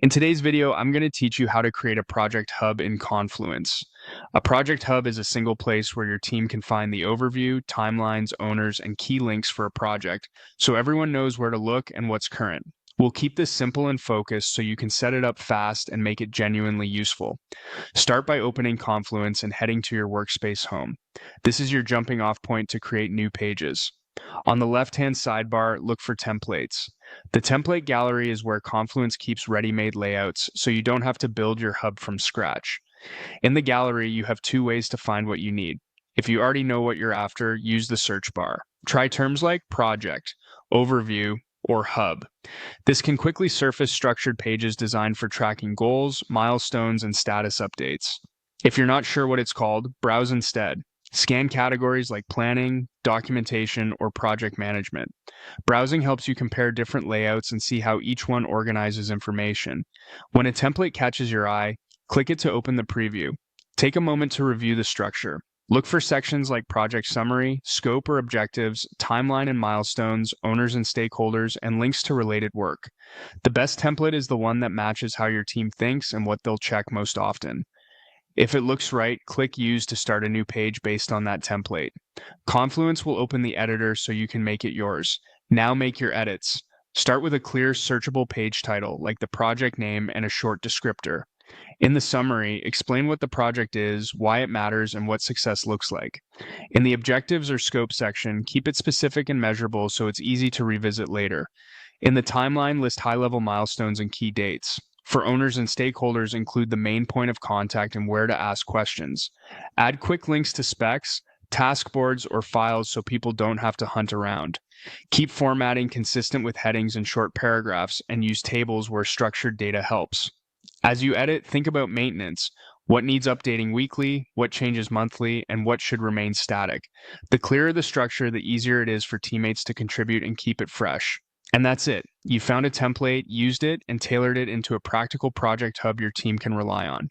In today's video, I'm going to teach you how to create a project hub in Confluence. A project hub is a single place where your team can find the overview, timelines, owners, and key links for a project, so everyone knows where to look and what's current. We'll keep this simple and focused so you can set it up fast and make it genuinely useful. Start by opening Confluence and heading to your workspace home. This is your jumping off point to create new pages. On the left-hand sidebar, look for templates. The template gallery is where Confluence keeps ready-made layouts, so you don't have to build your hub from scratch. In the gallery, you have two ways to find what you need. If you already know what you're after, use the search bar. Try terms like project, overview, or hub. This can quickly surface structured pages designed for tracking goals, milestones, and status updates. If you're not sure what it's called, browse instead. Scan categories like planning, documentation, or project management. Browsing helps you compare different layouts and see how each one organizes information. When a template catches your eye, click it to open the preview. Take a moment to review the structure. Look for sections like project summary, scope or objectives, timeline and milestones, owners and stakeholders, and links to related work. The best template is the one that matches how your team thinks and what they'll check most often. If it looks right, click Use to start a new page based on that template. Confluence will open the editor so you can make it yours. Now make your edits. Start with a clear, searchable page title, like the project name and a short descriptor. In the summary, explain what the project is, why it matters, and what success looks like. In the objectives or scope section, keep it specific and measurable so it's easy to revisit later. In the timeline, list high-level milestones and key dates. For owners and stakeholders, include the main point of contact and where to ask questions. Add quick links to specs, task boards, or files so people don't have to hunt around. Keep formatting consistent with headings and short paragraphs, and use tables where structured data helps. As you edit, think about maintenance. What needs updating weekly, what changes monthly, and what should remain static. The clearer the structure, the easier it is for teammates to contribute and keep it fresh. And that's it. You found a template, used it, and tailored it into a practical project hub your team can rely on.